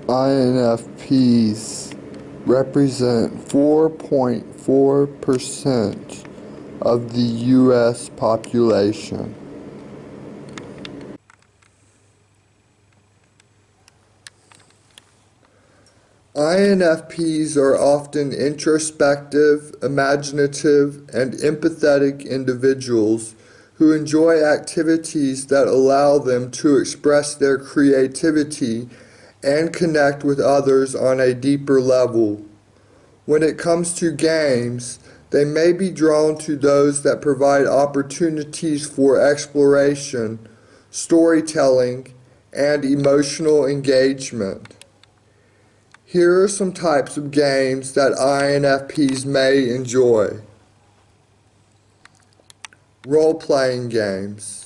INFPs represent 4.4% of the U.S. population. INFPs are often introspective, imaginative, and empathetic individuals who enjoy activities that allow them to express their creativity and connect with others on a deeper level. When it comes to games, they may be drawn to those that provide opportunities for exploration, storytelling, and emotional engagement. Here are some types of games that INFPs may enjoy. Role-playing games.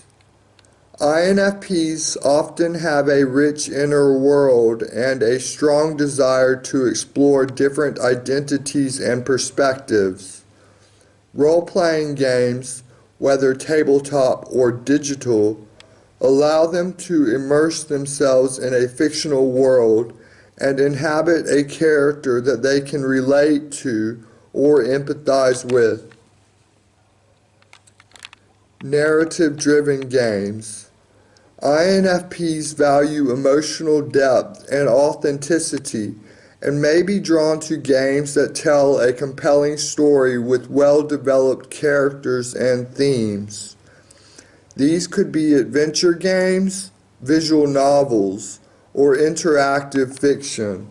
INFPs often have a rich inner world and a strong desire to explore different identities and perspectives. Role-playing games, whether tabletop or digital, allow them to immerse themselves in a fictional world and inhabit a character that they can relate to or empathize with. Narrative-driven games. INFPs value emotional depth and authenticity and may be drawn to games that tell a compelling story with well-developed characters and themes. These could be adventure games, visual novels, or interactive fiction.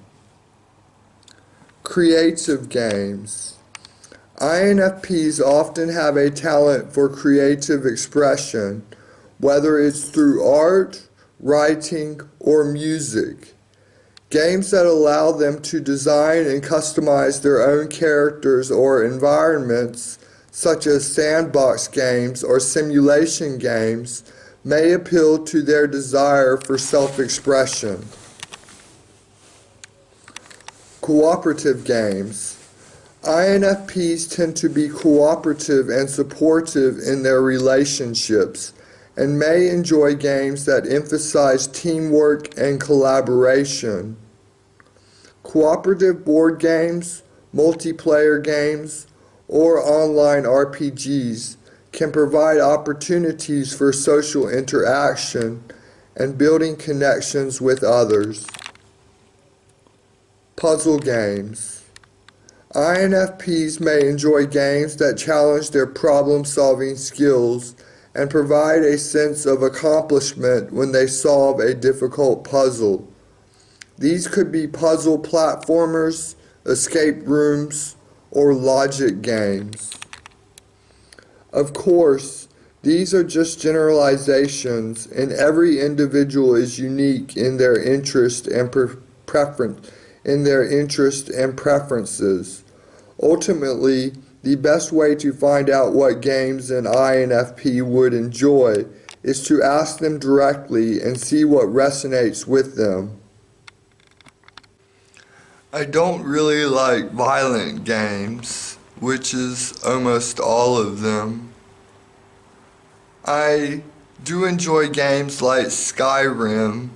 Creative games. INFPs often have a talent for creative expression, whether it's through art, writing, or music. Games that allow them to design and customize their own characters or environments, such as sandbox games or simulation games, may appeal to their desire for self-expression. Cooperative games. INFPs tend to be cooperative and supportive in their relationships and may enjoy games that emphasize teamwork and collaboration. Cooperative board games, multiplayer games, or online RPGs can provide opportunities for social interaction and building connections with others. Puzzle games. INFPs may enjoy games that challenge their problem-solving skills and provide a sense of accomplishment when they solve a difficult puzzle. These could be puzzle platformers, escape rooms, or logic games. Of course, these are just generalizations, and every individual is unique in their interest and preferences. Ultimately, the best way to find out what games an INFP would enjoy is to ask them directly and see what resonates with them. I don't really like violent games, which is almost all of them. I do enjoy games like Skyrim,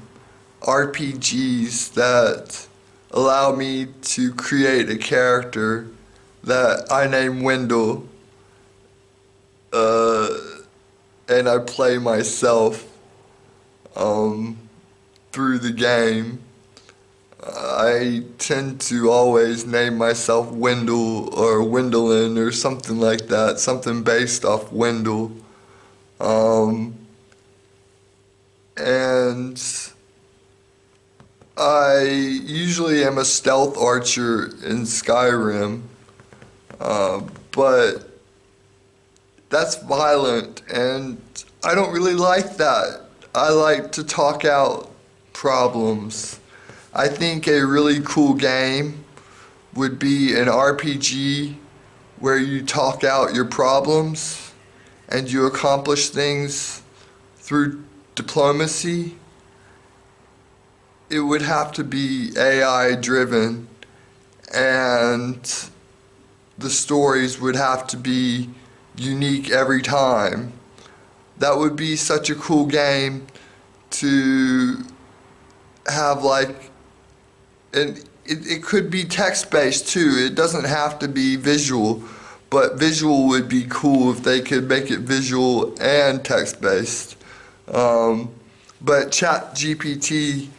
RPGs that allow me to create a character that I name Wendell, and I play myself through the game. I tend to always name myself Wendell or Wendelin or something like that, something based off Wendell. And I usually am a stealth archer in Skyrim, but that's violent and I don't really like that. I like to talk out problems. I think a really cool game would be an RPG where you talk out your problems and you accomplish things through diplomacy. It would have to be AI driven and the stories would have to be unique every time. That would be such a cool game to have, like and it could be text-based too. It doesn't have to be visual, but visual would be cool if they could make it visual and text-based. But ChatGPT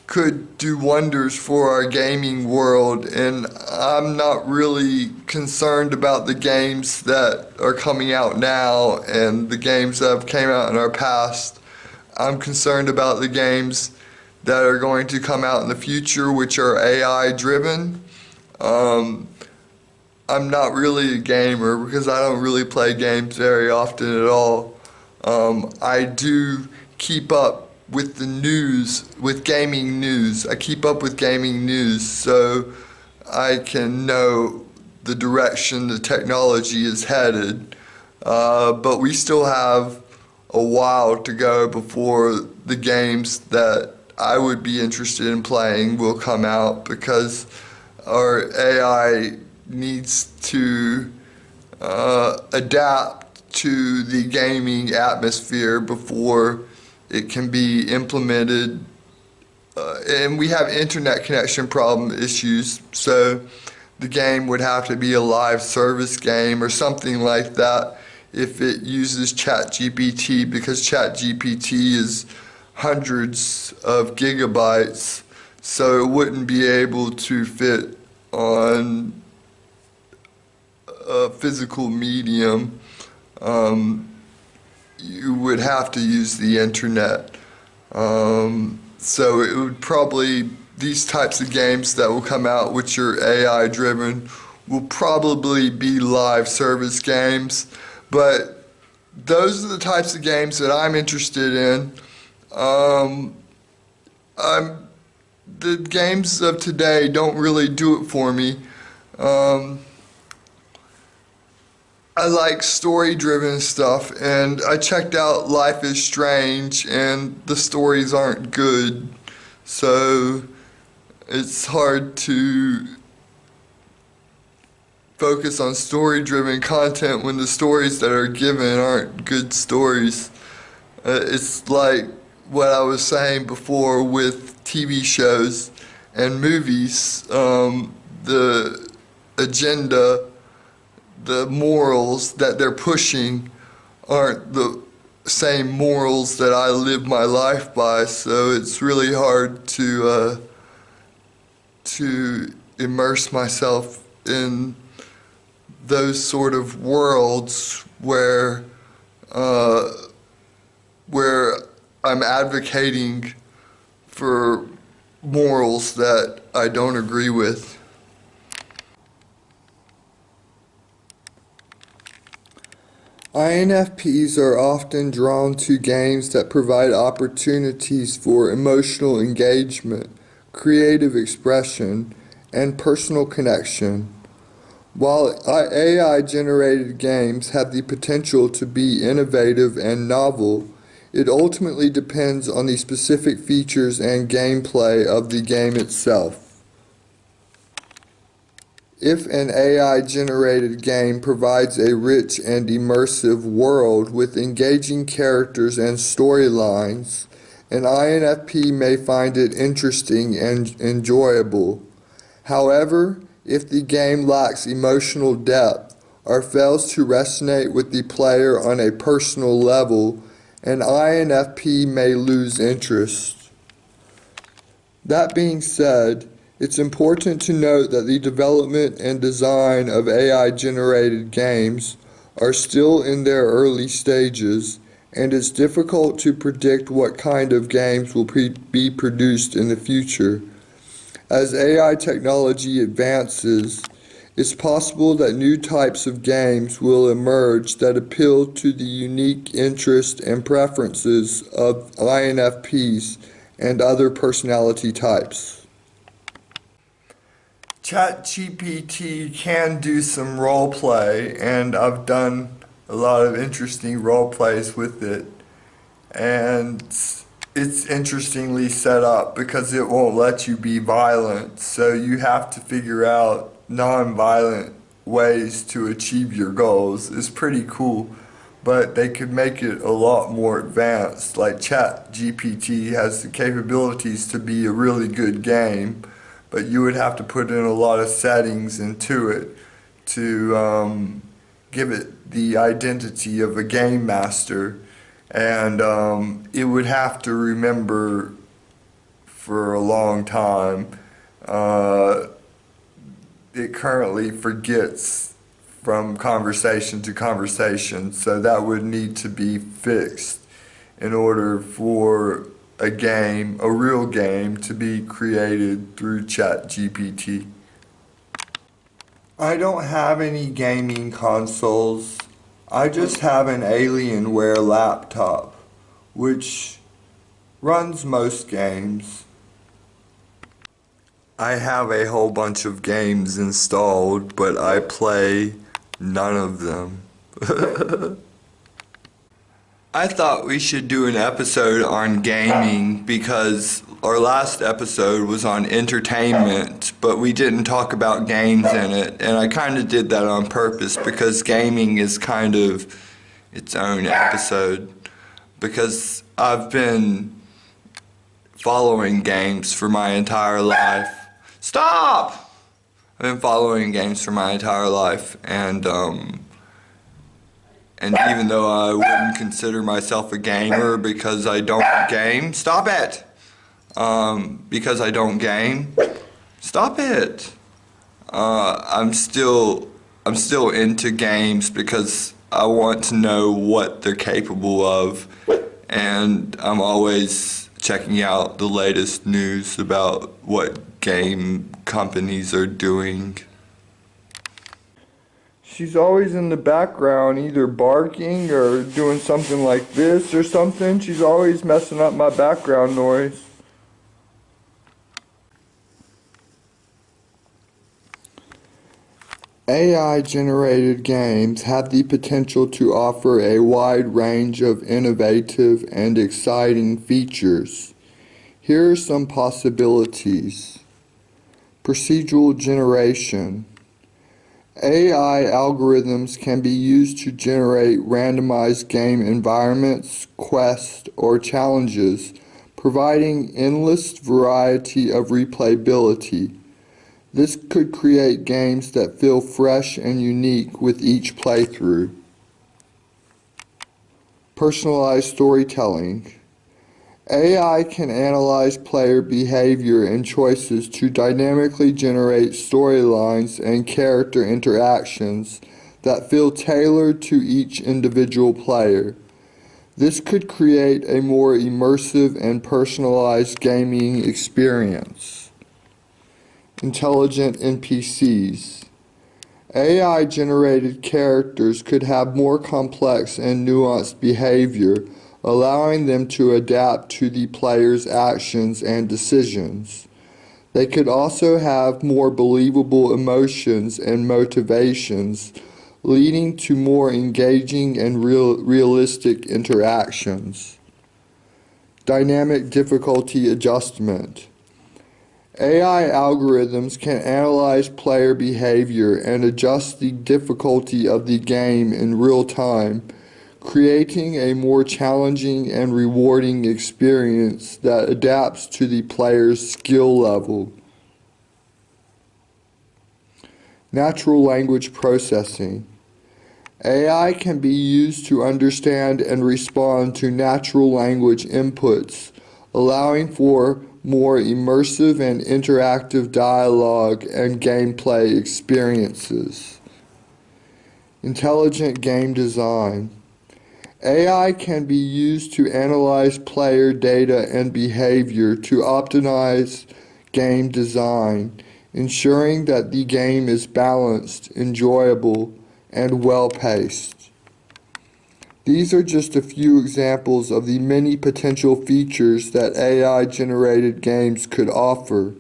could do wonders for our gaming world, and I'm not really concerned about the games that are coming out now and the games that have came out in our past. I'm concerned about the games that are going to come out in the future, which are AI driven. I'm not really a gamer because I don't really play games very often at all. I do keep up with the news, with gaming news. I keep up with gaming news so I can know the direction the technology is headed. But we still have a while to go before the games that I would be interested in playing will come out, because our AI needs to adapt to the gaming atmosphere before it can be implemented. And we have internet connection problem issues, so the game would have to be a live service game or something like that if it uses ChatGPT, because ChatGPT is hundreds of gigabytes, so it wouldn't be able to fit on a physical medium. You would have to use the internet. So it would probably, these types of games that will come out, which are AI driven, will probably be live service games. But those are the types of games that I'm interested in. The games of today don't really do it for me. I like story-driven stuff, and I checked out Life is Strange, and the stories aren't good, so it's hard to focus on story-driven content when the stories that are given aren't good stories. It's like what I was saying before with TV shows and movies. The agenda, the morals that they're pushing aren't the same morals that I live my life by, so it's really hard to immerse myself in those sort of worlds where I'm advocating for morals that I don't agree with. INFPs are often drawn to games that provide opportunities for emotional engagement, creative expression, and personal connection. While AI-generated games have the potential to be innovative and novel, it ultimately depends on the specific features and gameplay of the game itself. If an AI-generated game provides a rich and immersive world with engaging characters and storylines, an INFP may find it interesting and enjoyable. However, if the game lacks emotional depth or fails to resonate with the player on a personal level, an INFP may lose interest. That being said, it's important to note that the development and design of AI-generated games are still in their early stages, and it's difficult to predict what kind of games will be produced in the future. As AI technology advances, it's possible that new types of games will emerge that appeal to the unique interests and preferences of INFPs and other personality types. ChatGPT can do some role play, and I've done a lot of interesting role plays with it, and it's interestingly set up because it won't let you be violent, so you have to figure out non-violent ways to achieve your goals. It's pretty cool, but they could make it a lot more advanced. Like ChatGPT has the capabilities to be a really good game, but you would have to put in a lot of settings into it to give it the identity of a game master, and it would have to remember for a long time. It currently forgets from conversation to conversation, so that would need to be fixed in order for a game, a real game, to be created through ChatGPT. I don't have any gaming consoles. I just have an Alienware laptop, which runs most games. I have a whole bunch of games installed, but I play none of them. I thought we should do an episode on gaming because our last episode was on entertainment, but we didn't talk about games in it, and I kind of did that on purpose because gaming is kind of its own episode, because I've been following games for my entire life. Stop! I've been following games for my entire life, and even though I wouldn't consider myself a gamer because I don't game, stop it! Because I don't game, stop it! I'm still into games because I want to know what they're capable of, and I'm always checking out the latest news about what game companies are doing. She's always in the background, either barking or doing something like this or something. She's always messing up my background noise. AI-generated games have the potential to offer a wide range of innovative and exciting features. Here are some possibilities. Procedural generation. AI algorithms can be used to generate randomized game environments, quests, or challenges, providing endless variety of replayability. This could create games that feel fresh and unique with each playthrough. Personalized storytelling. AI can analyze player behavior and choices to dynamically generate storylines and character interactions that feel tailored to each individual player. This could create a more immersive and personalized gaming experience. Intelligent NPCs. AI-generated characters could have more complex and nuanced behavior, allowing them to adapt to the player's actions and decisions. They could also have more believable emotions and motivations, leading to more engaging and realistic interactions. Dynamic difficulty adjustment. AI algorithms can analyze player behavior and adjust the difficulty of the game in real time, creating a more challenging and rewarding experience that adapts to the player's skill level. Natural language processing. AI can be used to understand and respond to natural language inputs, allowing for more immersive and interactive dialogue and gameplay experiences. Intelligent game design. AI can be used to analyze player data and behavior to optimize game design, ensuring that the game is balanced, enjoyable, and well-paced. These are just a few examples of the many potential features that AI-generated games could offer.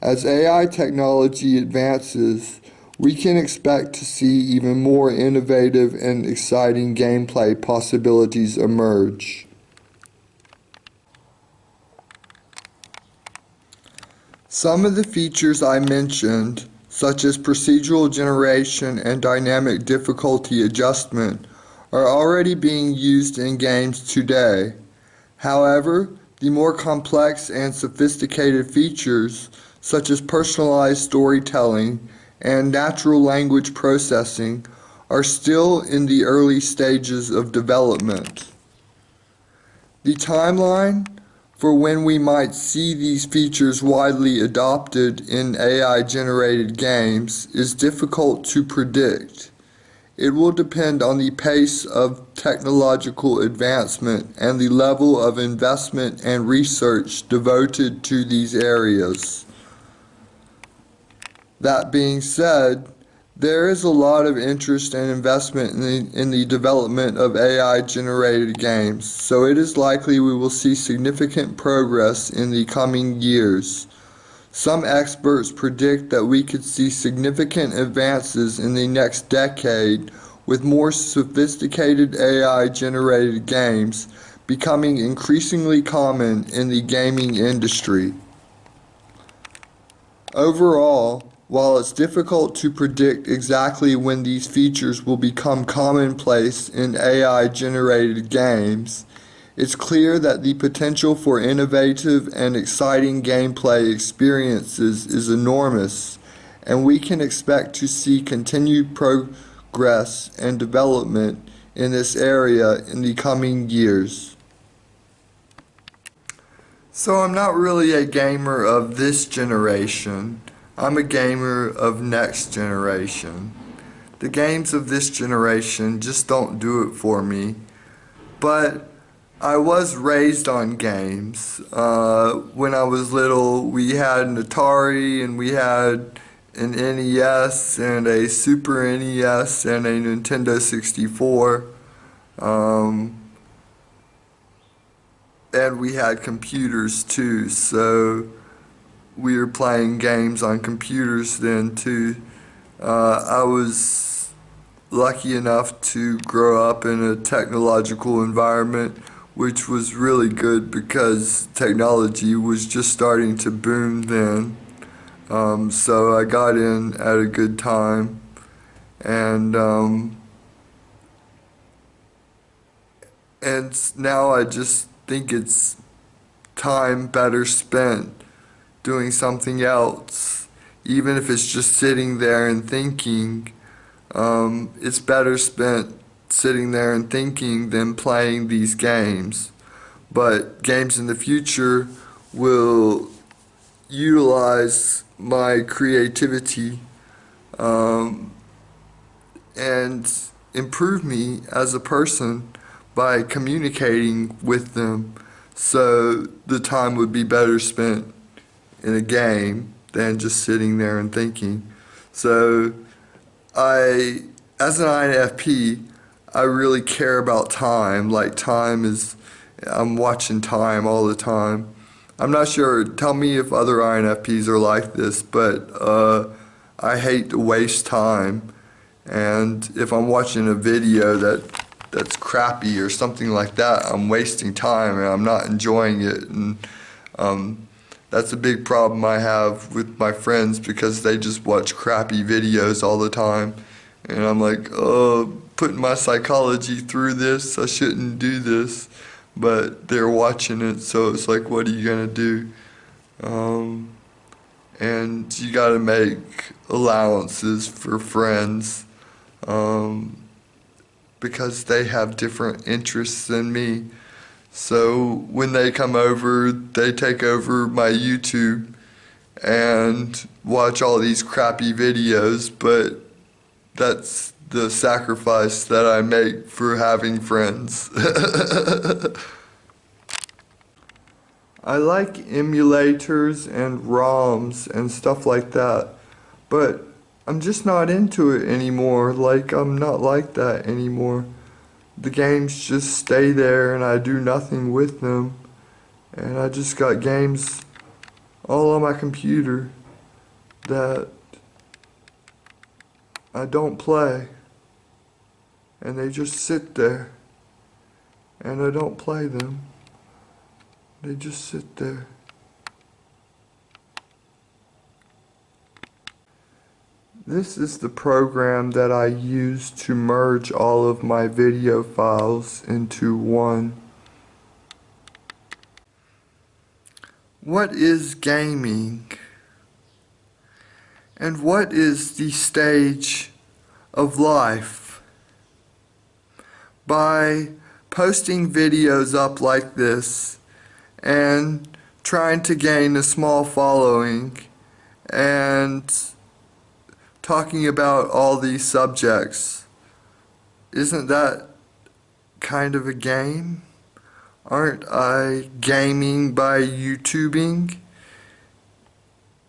As AI technology advances, we can expect to see even more innovative and exciting gameplay possibilities emerge. Some of the features I mentioned, such as procedural generation and dynamic difficulty adjustment, are already being used in games today. However, The more complex and sophisticated features, such as personalized storytelling and natural language processing, are still in the early stages of development. The timeline for when we might see these features widely adopted in AI-generated games is difficult to predict. It will depend on the pace of technological advancement and the level of investment and research devoted to these areas. That being said, there is a lot of interest and investment in the development of AI-generated games, so it is likely we will see significant progress in the coming years. Some experts predict that we could see significant advances in the next decade, with more sophisticated AI-generated games becoming increasingly common in the gaming industry. Overall, while it's difficult to predict exactly when these features will become commonplace in AI-generated games, it's clear that the potential for innovative and exciting gameplay experiences is enormous, and we can expect to see continued progress and development in this area in the coming years. So I'm not really a gamer of this generation. I'm a gamer of next generation. The games of this generation just don't do it for me. But I was raised on games. When I was little, we had an Atari and we had an NES and a Super NES and a Nintendo 64. And we had computers too, so we were playing games on computers then too. I was lucky enough to grow up in a technological environment, which was really good because technology was just starting to boom then. So I got in at a good time, and now I just think it's time better spent doing something else, even if it's just sitting there and thinking. It's better spent sitting there and thinking than playing these games. But games in the future will utilize my creativity and improve me as a person by communicating with them. So the time would be better spent in a game than just sitting there and thinking. So as an INFP, I really care about time. Like I'm watching time all the time. I'm not sure, tell me if other INFPs are like this, but I hate to waste time. And if I'm watching a video that's crappy or something like that, I'm wasting time and I'm not enjoying it. And that's a big problem I have with my friends because they just watch crappy videos all the time. And I'm like, oh, putting my psychology through this, I shouldn't do this. But they're watching it, so it's like, what are you gonna do? And you gotta make allowances for friends because they have different interests than me. So when they come over, they take over my YouTube and watch all these crappy videos, but that's the sacrifice that I make for having friends. I like emulators and ROMs and stuff like that, but I'm just not into it anymore. Like, I'm not like that anymore. The games just stay there and I do nothing with them. And I just got games all on my computer that I don't play. And they just sit there. And I don't play them. They just sit there. This is the program that I use to merge all of my video files into one. what is gaming? And what is the stage of life? By posting videos up like this and trying to gain a small following and talking about all these subjects, isn't that kind of a game? Aren't I gaming by YouTubing?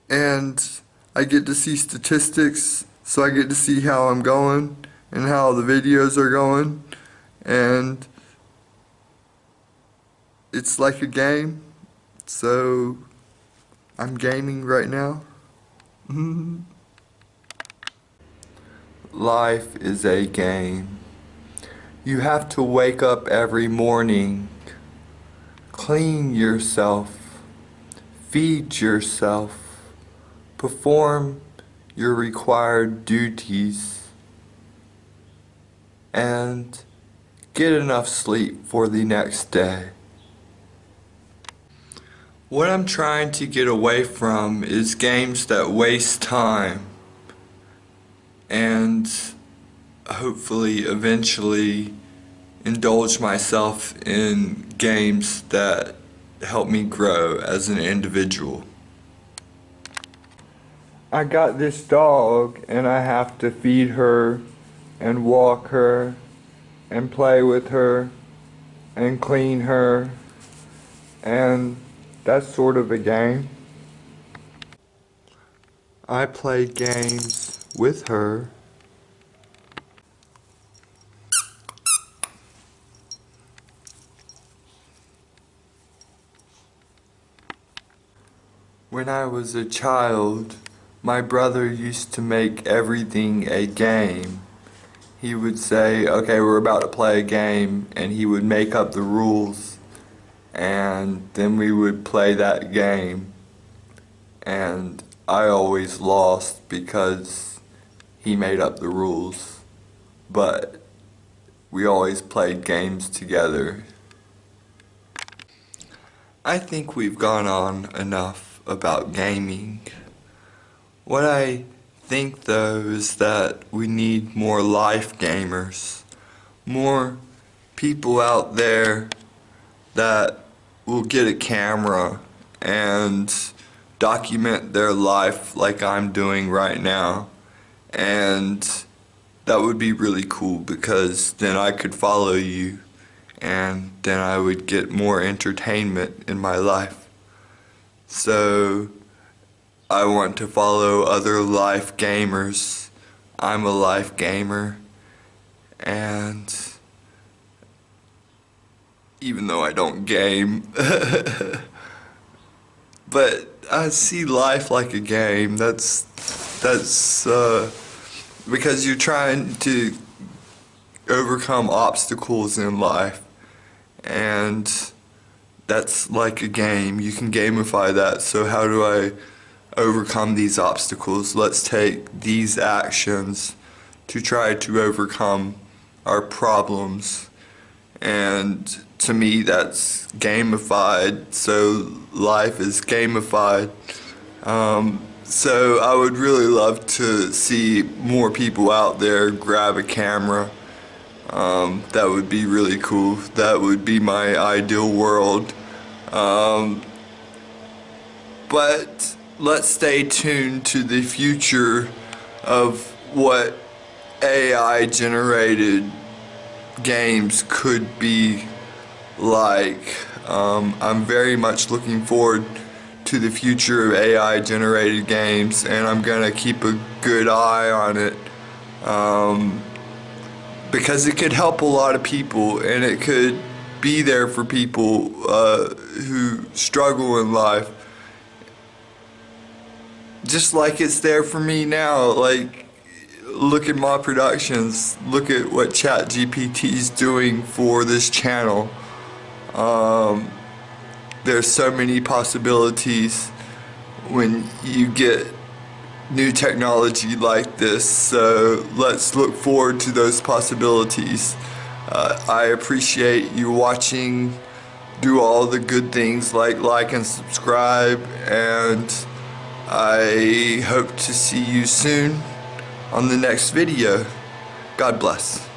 And I get to see statistics, so I get to see how I'm going and how the videos are going, and it's like a game, so I'm gaming right now. Life is a game. You have to wake up every morning, clean yourself, feed yourself, perform your required duties, and get enough sleep for the next day. What I'm trying to get away from is games that waste time, and hopefully eventually indulge myself in games that help me grow as an individual. I got this dog and I have to feed her and walk her and play with her and clean her, and that's sort of a game. I play games with her. When I was a child, my brother used to make everything a game. He would say, okay, we're about to play a game, and he would make up the rules, and then we would play that game. And I always lost because he made up the rules, but we always played games together. I think we've gone on enough about gaming. What I think though is that we need more life gamers, more people out there that will get a camera and document their life like I'm doing right now, and that would be really cool because then I could follow you and then I would get more entertainment in my life. So I want to follow other life gamers. I'm a life gamer, and even though I don't game, but I see life like a game. That's because you're trying to overcome obstacles in life, and that's like a game. You can gamify that. So how do I overcome these obstacles? Let's take these actions to try to overcome our problems, and to me that's gamified. So life is gamified. So I would really love to see more people out there grab a camera. That would be really cool. That would be my ideal world. But let's stay tuned to the future of what AI generated games could be like. I'm very much looking forward to the future of AI generated games, and I'm gonna keep a good eye on it, because it could help a lot of people, and it could be there for people who struggle in life, just like it's there for me now. Like, look at my productions, look at what ChatGPT is doing for this channel. There's so many possibilities when you get new technology like this, so let's look forward to those possibilities. I appreciate you watching do all the good things like and subscribe, and I hope to see you soon on the next video. God bless.